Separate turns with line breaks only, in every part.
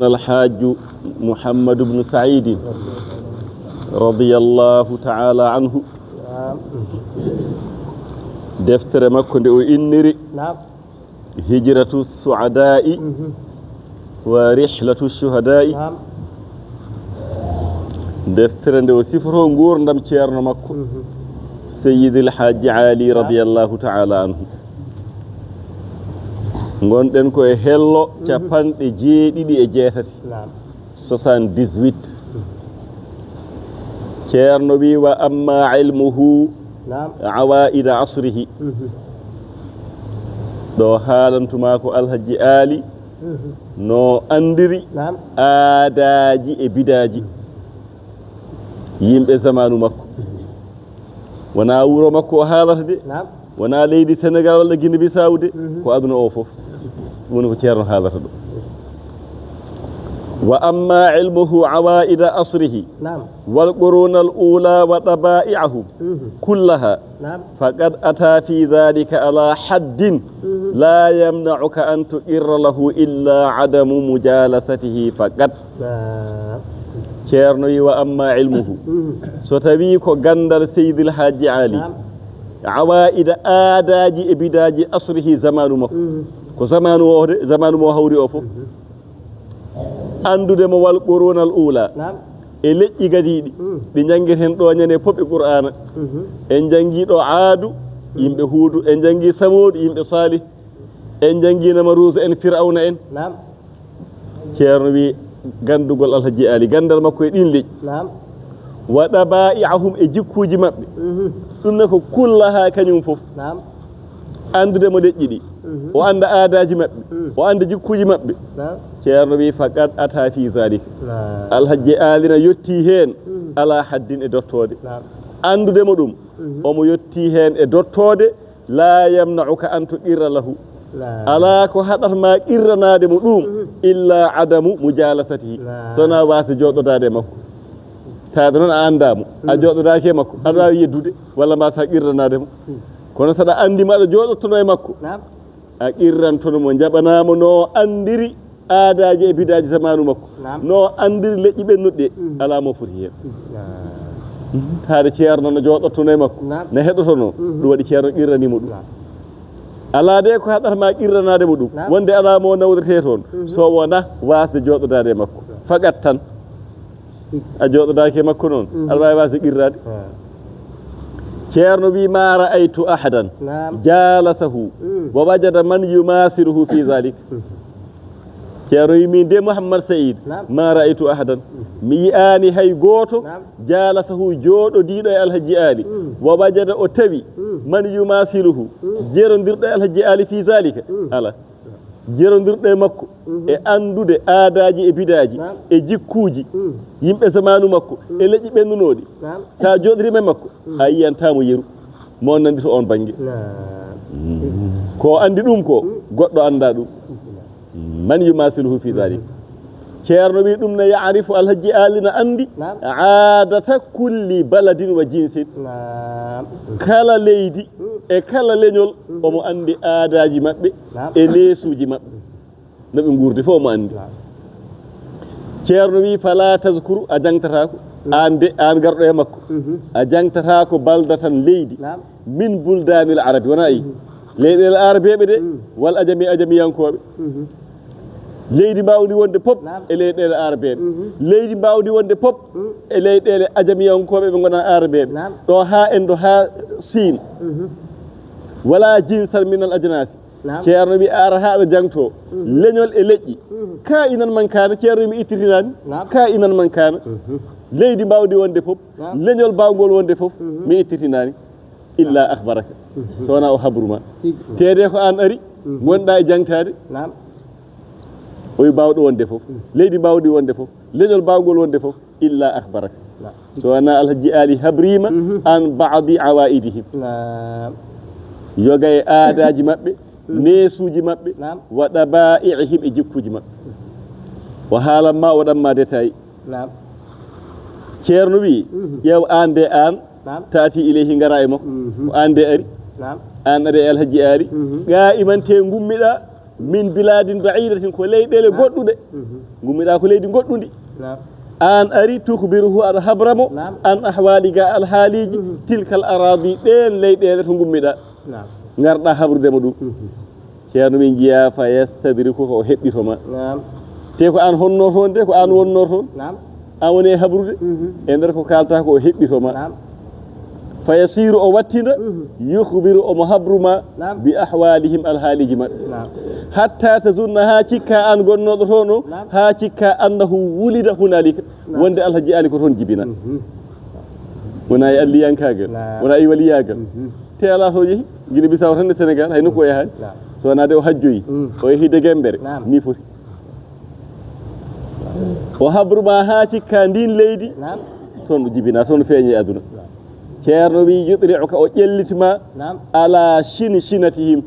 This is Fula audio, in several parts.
الحاج محمد بن سعيد رضي الله تعالى عنه دفتر مكة دو إنري هجرة السعداء ورحلة الشهداء دفتر دو سفره نقول ندم تيارنا مكة سيد الحاج علي رضي الله تعالى عنه gonɗen koye hello capanɗe jeeɗiɗi e jeetati 78 ceerno wi wa amma ilmuhu awaida asrihi ɗo haalantuma ko alhaji aali no andiri aadaji e bidaji yimɓe zamanu makko wona wuro makko o haalata de wona leydi Sénégal walla Guinée Bissau de ko aduna o fof woni ko ceerno haalata ɗo wa amma ilmuhu awaida asrihi wal quruna al ula wa taba'i'ahum kullaha faqad ata fi dhalika ala haddin la yamna'uka an tuqirra lahu illa adamu mujalasatihi faqat ceerno wi wa amma ilmuhu so tawi ko gandal seydil haji ali awaida aadaji e bidaji asrihi zamanu makko ko zamanu mo hawri o fof andude mo wal qurunal ula e leƴƴi gadiɗi ɗi janggueten ɗo ñane pop e qur'ana en jangi ɗo aadu yimɓe huudu en jangi samudu yimɓe salih en jangi namarusa en fir'auna en ceerno wi gandugol alhaji ali gandal makko e ɗin leƴƴi wa taba'i'ahum e jikkuji mabɓe ɗum ne ko kullaha kañum fof andude mo leƴƴi ɗi o anda aadaji mabɓe o anda jikkuji mabɓe ceerno wi faqat ata fi zalika alhaji alina yetti hen ala haddin e dottode andude mo ɗum omo yetti hen e dottode la yamna'uka an tuqirra lahu ala ko haɗatma qirranade mo ɗum illa adamu mujalasatihi sona wasa joɗodade makko taade noon a andamo a joɗodake makko aɗa wawi yeddude walla mbasa qirranade mo kono saɗa andima aɗa joɗottono e makko a qirrantono mo jaɓanamo no andiri aadaji e bidaji zamanu makko no andiri leƴƴi ɓennuɗe ala mo foti hen haade ceerno no joɗottono e makko no heɗotono ɗum waɗi ceerno qirranimo ɗum ala de ko haɗatma qirranade mo ɗum wonde ala mo nawdete toon so wona wasde joɗodade e makko faqat tan a joɗodake makko noon aɗa wawi wasde qirrade ceerno wi ma ra'aytu ahadan jalasahu wa wajada man yumasiruhu fi zalik ceerno wi min de Mouhammad Saïd ma ra'aytu ahadan mi yi'ani hay goto jalasahu joɗodiɗo e alhaji ali wa wajada o tawi man yumasiruhu jerodirɗo e alhaji ali fi zalika ala jerodirɗo e makko e andude aadaji e bidaji e jikkuji yimɓe zamanu makko e leƴƴi ɓennunoɗi sa joɗirima e makko a yiyantamo yeru mo nandi to on banggue ko andi ɗum ko goɗɗo anda ɗum man yumasiluhu fi dalik ceerno wi ɗum ne ya'rifu alhaji alina andi aadata kulli baladin wa jinsin kala leydi e kala leñol omo andi aadaji mabɓe e leesuji mabɓe no ɓe gurdi fof omo andi ceerno wi fala tazkuru a jangtatako an garɗo e makko a jangtatako baldatan leydi min buldanil arabi wona yi leyɗele arabeɓe de wal ajamiyankoɓe leydi mbawdi wonde pop e leyɗele arabeɓe leydi mbawdi wonde pop e leyɗele ajamiyankoɓe ɓe gona arabeɓe ɗo ha en ɗo ha Siin wala jinsan minal ajnasi ceerno wi ara haɗo jangto leñol e leƴƴi ka inan man kana ceerno mi ittitinani ka inan man kana leydi mbawdi wonde pop leñol mbawgol wonde fof mi ittitinani illa akhbaraka so wona o habruma tede ko an ari gonɗa e jangtade oyi mbawɗo wonde fof leydi mbawdi wonde fof leñol mbawgol wonde fof illa akhbaraka so wona alhaji ali habrima an ba'di awaidihim yoga e aadaji mabɓe nesuji mabɓe wa taba'i'ihim e jikkuji mabɓe o haalanma waɗanma détail ceerno wi ƴeew an de an taati ilayhi ngara e makko ko an de ari an ari e alhaji ali ga imante gummiɗa min biladin ba'idatin ko leyɗele goɗɗuɗe gummiɗa ko leydi goɗɗudi an ari tukhbiruhu al habramo an ahwali ga al haliji tilkal aradi ɗen leyɗele to gummiɗa garɗa habrudema ɗum ceerno min jiya fa yastadriku ko heɓɓitoma te ko an honno toon de ko an wonno toon an woni e habrude e nder ko kalta ko heɓɓitoma fa yasiru o wattinda yukhbiru omo habruma bi ahwalihim alhaaliji maɓɓe hatta tazunna ha cikka an gonnoɗo toon o ha cikka annahu wulida hunalika wonde alhaji ali ko toon jibina wona e alliyankagal wona e waliyagal te ala to jeehi guine bisaw tan e sénégal hay nokku o yahani so wonade o hajjoyi o yeehi de Guembere ni foti o habruma ha cikka ndin leydi toon jibina toon feeñi e aduna ceerno wi yudri'uka o ƴellitima ala shinatihim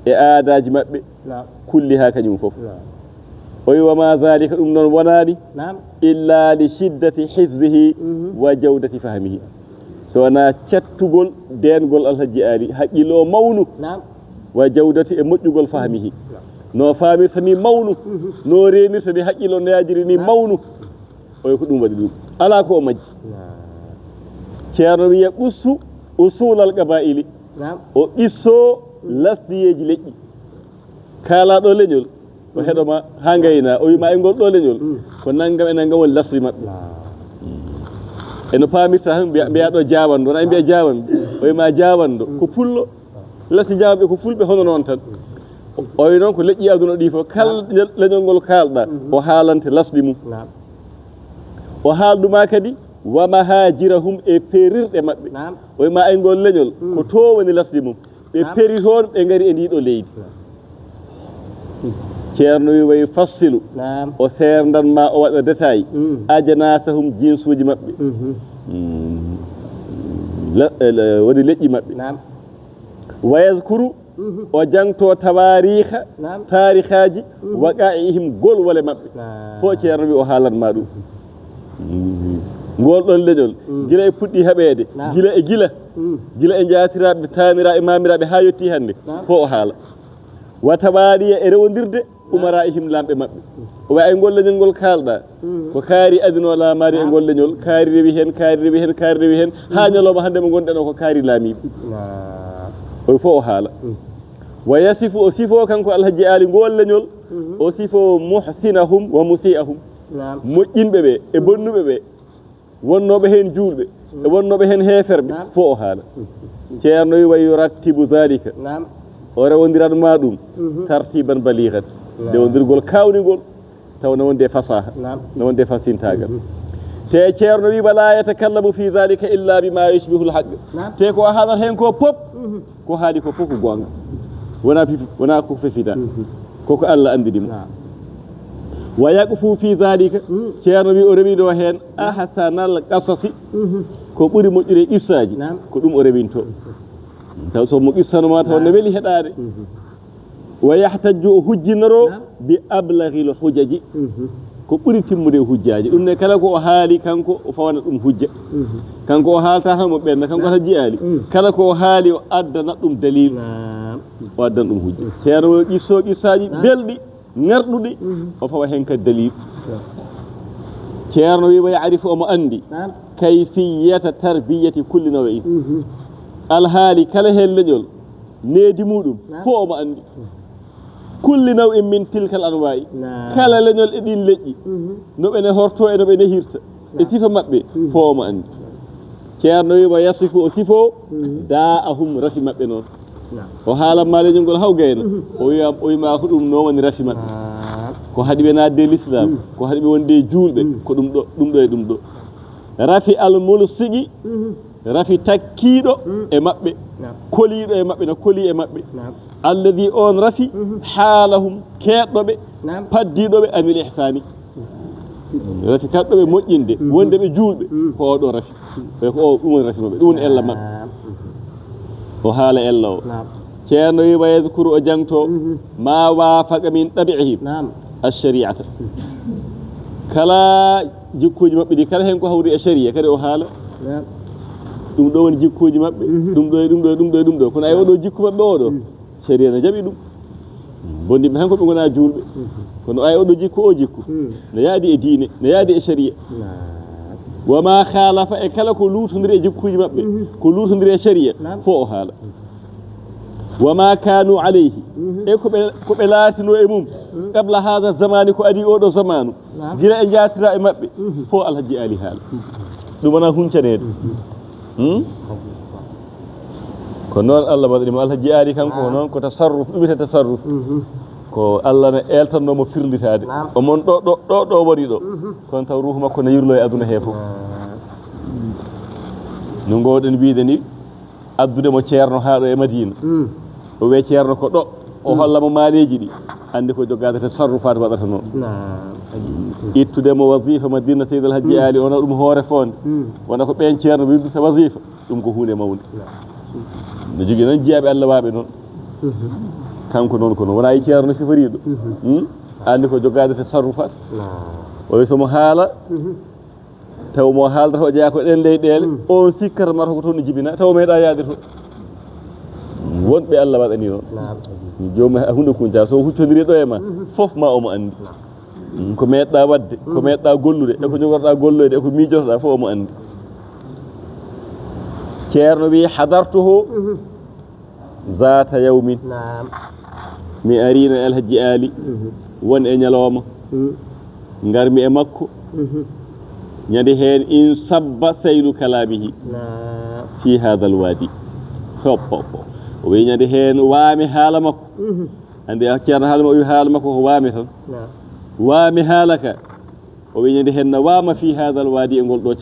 e aadaji maɓɓe kulli ha kañum fof o wi wama dhalika ɗum noon wonani illa li shiddati hifzihi wa jawdati fahmihi so wona cattugol dengol alhaji ali haqqilo mawnu wa jawdati e moƴƴugol fahmihi no famirta ni mawnu no renirta ni haqqilo no yajiri ni mawnu o ko ɗum waɗi ɗum ala ko o majji ceerno wiya ɓussu usulal qaba'ili o ɓisso lasdiyeji leƴƴi kaalaɗo leñol o heɗoma ha gayna o wima e ngol ɗo leñol ko naggam e naggam woni lasri maɓɓe eno pamirta tan mbiyaɗo jawanɗo wona mbiya jawanɓe o wima jawanɗo ko pullo lasdi jawanɓe ko fulɓe hono noon tan o wi noon ko leƴƴi aduna ɗi fof kala leñol ngol kalɗa o haalante lasdi mum o haalduma kadi wa mahajirahum e perirɗe maɓɓe o wima ay ngol leñol ko to woni lasdi mum ɓe peri toon ɓe gari e ndiɗo leydi ceerno wi way fassilu o serdanma o waɗa détail ajanasahum jinsuji maɓɓe woni leƴƴi maɓɓe wa yazkuru o jangto tawariha tarikhaji waqa'ihim gol wole maɓɓe fo ceerno wi o haalanma ɗum ngol ɗon leñol gila e puɗɗi heɓede gila e jaatiraɓe taniraɓe mamiraɓe ha yetti hande fo o haala wa tawariya e rewodirde umara e him lamɓe maɓɓe o way ay ngol leñol ngol kalɗa ko kaari adino laamari e ngol leñol kaari rewi hen ha ñalawma hande mo gonɗen o ko kaari laamiɓe o fo o haala wa yasifu o sifo kanko alhaji ali ngol leñol o sifo muhsinahum wa musi'ahum moƴƴinɓe ɓe e bonnuɓe ɓe wonnoɓe hen julɓe e wonnoɓe hen heferɓe fo o haala ceerno wi wa yurattibu zalika o rewodiranma ɗum tartiban baligan rewodirgol kawnigol taw ne wonde fasaha ne wonde fasintagal te ceerno wi wala yatakallamu fi dhalika illa bima yushbihu alhaq te ko haalat hen ko pop ko haali ko fof ko gonga wona ko fefida koko Allah andidima wa yaqfu fi dhalika ceerno wi o rewido hen ahsanal qasasi ko ɓuri moƴƴude qissaji ko ɗum o rewinto taw so mo qissanoma taw ne weeli heɗade wa yahtaju o hujjinoro bi ablaghil hujaji ko ɓuri timmude hujjaji ɗum ne kala ko o haali kanko o fawana ɗum hujja kanko o haalta tan mo ɓenda kanko tan jiyali kala ko o haali o addana ɗum dalil o addana ɗum hujja ceerno qisso qissaji belɗi ngarɗuɗi o fawa hen kadi dalil ceerno wi wa ya'rifu omo andi kayfiyata tarbiyati kulli naw'in alhaali kala hen leñol needi muɗum fo omo andi kulli naw'in min tilkal anwa'i kala leñol e ɗin leƴƴi no ɓene horto e no ɓe nehirta e sifa maɓɓe fo omo andi ceerno wi wa yasifu o sifo da'ahum rafi maɓɓe noon o haalanma leñol ngol haw gayna o wima ko ɗum no woni rafi maɓɓe ko haɗi ɓe nadde l'islam ko haɗi ɓe wonde julɓe ko ɗum ɗo e ɗum ɗo rafi almulsigi rafi takkiɗo e maɓɓe koliɗo e maɓɓe no koli e maɓɓe alladi on rafi haalahum keɗɗoɓe paddiɗoɓe anil ihsani rafi kaɗɗoɓe moƴƴinde wondeɓe julɓe ko oɗo rafi ko o ɗum woni rafi maɓɓe ɗum woni ella maɓɓe o haala ella o ceerno wi wa yadkuru o jangto ma wafaqa min ɗabi'ihim alshari'ata kala jikkuji maɓɓe ɗi kala hen ko hawri e sharia kadi o haala ɗum ɗo woni jikkuji maɓɓe ɗum ɗo e ɗum ɗo e ɗum ɗo e ɗum ɗo kono ay oɗo jikku maɓɓe oɗo sharia ne jaɓi ɗum bondiɓe tan ko ɓe gona julɓe kono ay oɗo jikku o jikku no yaadi e diine no yaadi e sharia wama khalafa e kala ko luutodiri e jikkuji maɓɓe ko luutodiri e sharia fo o haala wama kanu alayhi e koɓe laatino e mum qabla hada zamani ko adi oɗo zamanu gila e jatira e maɓɓe fo alhaji ali haala ɗum wona huncanede ko noon Allah waɗanimo alhaji ali kanko ko noon ko tasarruf ɗum wiyete tasarruf ko Allah ne eltannomo firlitade omon ɗo waɗi ɗo kono taw ruhu makko ne yirlo e aduna he fof no gowɗen wiide ni addude mo ceerno haa ɗo e Madina o wiye ceerno ko ɗo o hollamo maaleji ɗi andi ko jogade tasarrufat waɗata noon ittude mo wasifa Madina Seydi alhaji ali wona ɗum hoore fonde wona ko ɓen ceerno wirdata wasifa ɗum ko hunde mawde no jogui noon jiyaɓe Allah waɓe noon kanko noon ko noon wona yi ceerno siforiɗo andi ko jogade tasarrufat o wi somo haala taw mo haaldata o jeeya ko ɗen leyɗele on sikkata mata ko toon no jibina taw meeɗa yaade to wonɓe Allah waɗani noon jomum hunde kunta so huccodiri ɗo e ma fof ma omo andi ko meeɗɗa wadde ko meeɗɗa gollude e ko jogorɗa golloyde e ko miijotoɗa fof omo andi ceerno wi hadartuhu zata yawmin mi arino e alhaji ali won e ñalawma garmi e makko ñande heen in sabba saylu kalamihi fi hada alwadi hoppo o wi ñande heen waami haala makko ande ceerno haala ma o wi haala makko ko waami tan waami haalaka o wi ñande heen no waama fi hada alwadi e ngol ɗo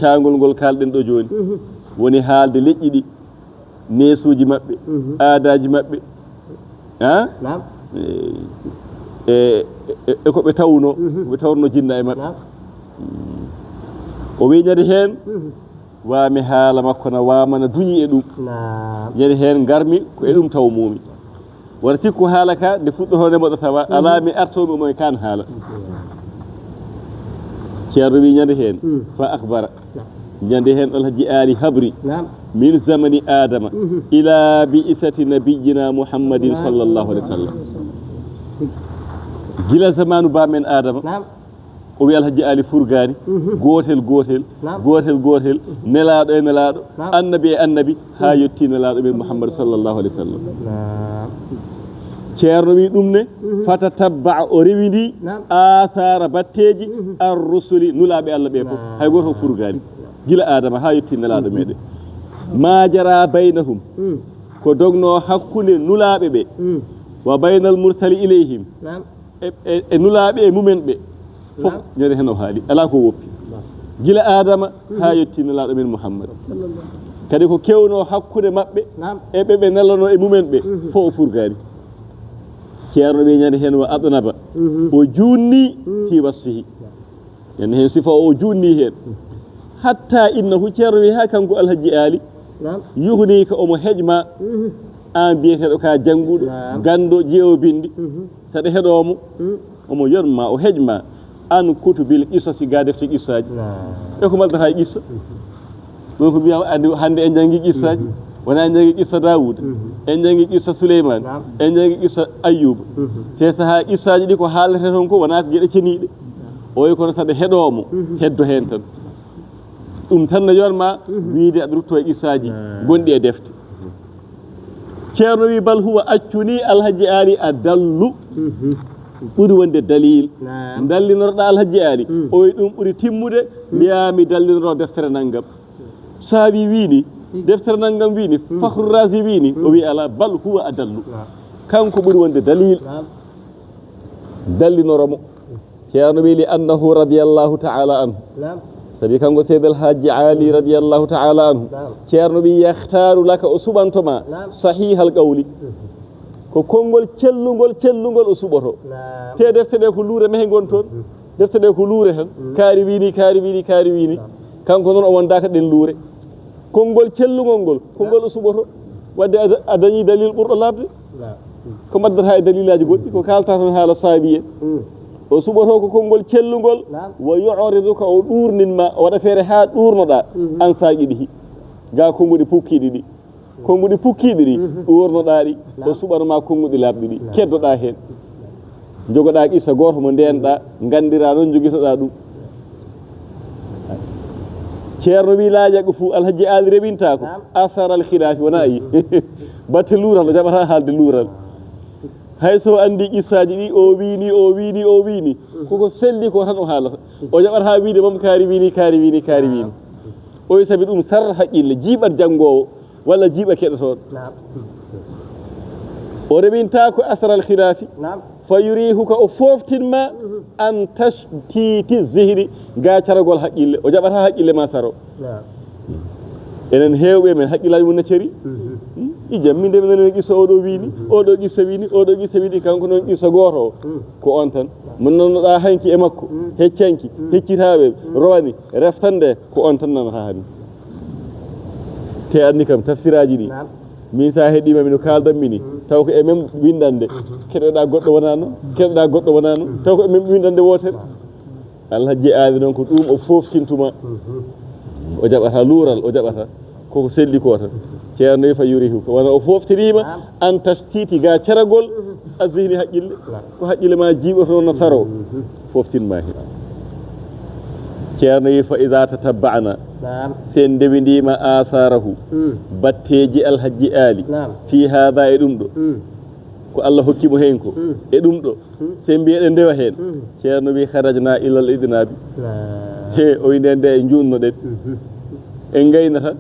caangol ngol kalɗen ɗo joni woni haalde leƴƴi ɗi nesuji maɓɓe aadaji maɓɓe e ko ɓe tawno ɓe tawno jinna e maɓɓe o wi ñande heen waami haala makko no waamana duñi e ɗum ñande heen garmi ko e ɗum taw mumi wona sikku haala ka nde fuɗɗoto nde moɗo tawa ala mi artomi omo e kan haala ceerno wi ñande heen fa akhbara ñande heen alhaji ali habri min zamani adama ila bi isati nabiyina muhammadin sallllahu alih w sallam gila zamanu bamen adama o wi alhaji ali furgani gotel nelaɗo e nelaɗo annabi e annabi ha yetti nelaɗo men muhammad sallllahu alih w sallam ceerno wi ɗum ne fata tabba o rewidi athara batteji ar rusuli nulaɓe Allah ɓe fof hay goto ko furgani gila adama ha yetti nelaɗo meɗen ma jara baynahum ko dogno hakkude nulaɓe ɓe wa baynal mursali ilayhim e nulaɓe e mumen ɓe fof ñande hen o haali ala ko woppi gila adama ha yetti nelaɗo men muhammad kadi ko kewno hakkude mabɓe e ɓeɓe nelano e mumen ɓe fof o furgani ceerno ɓe ñande hen wa adnaba o junni fi wasfihi ñande hen sifa o junni hen hatta innahu ceerno wi ha kanko alhaji ali yuhni ka omo hejma an biyeteɗo ka jannguɗo gando jeewo bindi saɗa heɗomo omo yonma o hejma an kutubil qisasi ga defte qissaji e ko maldata qissa ɗon ko mbiyama andi hande en janggi qissaji wona en janggi qissa Dawuda en janggi qissa Souleymane en janggi qissa Ayyuba te saha qissaji ɗi ko haalete toon ko wona ko gueɗe ceniɗe o wi kono saɗa heɗomo heddo hen tan ɗum tan no yonma wiide aɗa rutto e qissaji gonɗi e defte ceerno wi bal huwa accuni alhaji ali a dallu ɓuri wonde dalil dallinotoɗa alhaji ali o wi ɗum ɓuri timmude mbiyami dallinoto deftere naggam saabi wini deftere naggam wini Fakhru Razi wini o wi ala bal huwa a dallu kanko ɓuri wonde dalil dallinoromo ceerno wi li annahu radiallahu taala anhu sabi kanko Seydi alhaji ali radiallahu taala anhu ceerno wi yahtaru laka o suɓantoma sahihal qawli ko konngol cellugol o suɓoto te defte ɗe ko luure mehe gon toon defte ɗe ko luure tan kaari wini kanko noon o wondaka ɗen luure konngol cellugol ngol konngol o suɓoto wadde a dañi dalil ɓurɗo labde ko maddata e dalilaji goɗɗi ko kalta tan haala saabi en o suɓoto ko konngol cellugol wo yooridu ka o ɗurninma o waɗa feere ha ɗurnoɗa an saaqi ɗi ga konguɗi pukkiɗi ɗi konngudi pukkiɗi ɗi wornoɗa ɗi o suɓanoma konngudi labɗi ɗi keddoɗa hen jogoɗa qissa goto mo ndenɗa gandira noon joguitoɗa ɗum ceerno wi laaƴago fou alhaji ali reɓinta ko asar al khilafi wona yi batte luural o jaɓata haalde luural hayso andi qissaji ɗi o wini o wini o wini koko selli ko tan o haalata o jaɓata wiide mom kaari wini kaari wini kaari wini o sabi ɗum sarra haqqille jiiɓat janggowo walla jiiɓa keɗotoɗo o reɓinta ko asar al khilafi fa yurihuka o foftinma an tashtiti zihri ga caragol haqqille o jaɓata haqqille ma saro enen heewɓe men haqqillaji mum necceri i jammi nde minen qissa oɗo wini oɗo qissa wini oɗo qissa wini kanko noon qissa goto o ko on tan mo nannoɗa hanki e makko heccanki heccitaɓe rowani reftande ko on tan nanata hani te andi kam tafsiraji ɗi min sa heeɗima mino kaldanmi ni taw ko e même windande keɗoɗa goɗɗo wonano keɗoɗa goɗɗo wonano taw ko e même windande wotere alhaji aadi noon ko ɗum o foftintuma o jaɓata luural o jaɓata koko selli ko tan ceerno fa yurihu ko wona o foftirima an tastiti ga caragol azihni haqqille ko haqqille ma jiiɓoto no saro foftinma hen ceerno fa ida tatabba'na sen ndewidima asarahu batteji alhaji ali fi hada e ɗum ɗo ko Allah hokkimo hen ko e ɗum ɗo sen mbiyeɗen ndewa hen ceerno wi kharajna ilal idnabi he o inde nde e junnoɗen en gaynata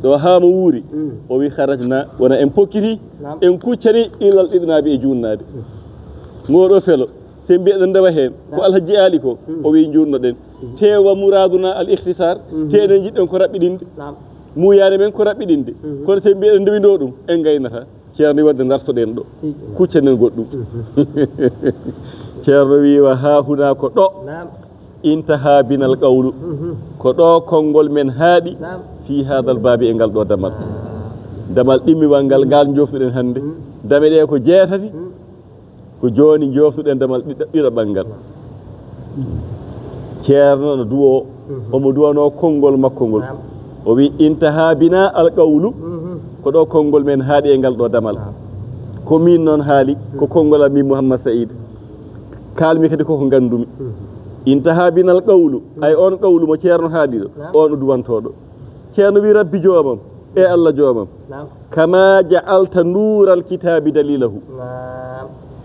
ɗo haamo wuuri o wi kharajna wona en pokkiti en kuccani ilal idnabi e junnade ngoɗo felo sen mbiyeɗen ndewa hen ko alhaji ali ko o wi junnoɗen tewa muraduna al ikhtisar teɗen jiɗɗen ko raɓɓiɗinde muyane men ko raɓɓiɗinde kono sen mbiyeɗen ndewindo ɗum en gaynata ceerno wadde dartoɗen ɗo kuccanen goɗɗum ceerno wi wa ha huna ko ɗo intaha binal qawlu ko ɗo konngol men haaɗi fi hadal baabi e ngal ɗo damal ɗimmiwal ngal joftuɗen hannde dame ɗe ko jeetati ko joni joftuɗen damal ɗiɗaɓal ngal ceerno no duwo omo duwano konngol makko ngol o wi intaha bina al qawlu ko ɗo konngol men haaɗi e ngal ɗo damal ko min noon haali ko konngol am min Mouhammad Saïd kalmi kadi koko gandumi intaha binal qawlu ay on qawlu mo ceerno haali ɗo on duwantoɗo ceerno wi rabbi joomam e Allah joomam kama ja'alta nural kitabi dalilahu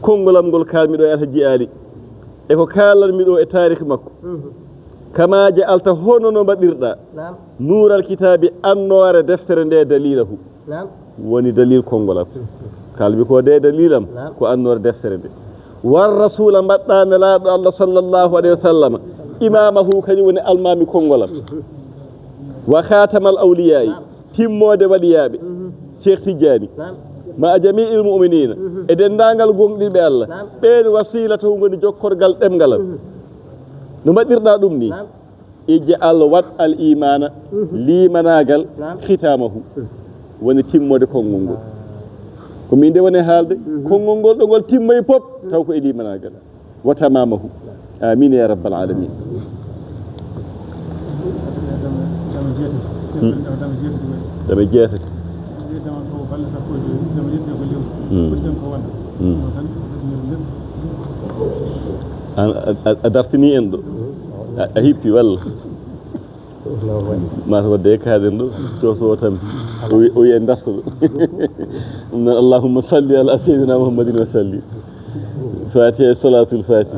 kongolam ngol kalmi ɗo e alhaji ali e ko kalanmi ɗo e tarikh makko kama ja'alta hono no mbaɗirɗa nural kitabi annore deftere nde dalilahu woni dalil kongolam kalmi ko de dalilam ko annore deftere nde war rasula mbaɗɗa nelaɗo Allah sallallahu alayhi wa sallam imamahu kañum woni almami kongolam wa khatamal awliya'i timmode waliyaɓe Cheikh Tidiane ma jami'il mu'minina e dendagal gonɗiɓe Allah ɓen wasilatu ngoni jokkorgal ɗemgalam no mbaɗirɗa ɗum ni ij'al wat al imana limanagal khitamahu woni timmode konngol ngol ko min de woni haalde konngol ngol ɗo ngol timmoy pop taw ko e limanagal wa tamamahu amin ya rabbal alamin dama jeetati a dartini en ɗo a hippi walla mata wadde e kaaɗen ɗo cosowo tampi o wiye darta ɗo ɗum noon allahumma salli ala seydina muhammadin wa sallim fatiha salatul fatih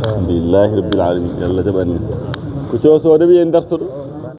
alhamdulillahi rabbil alamin yalla jaɓani ko cosowo de wiye darta ɗo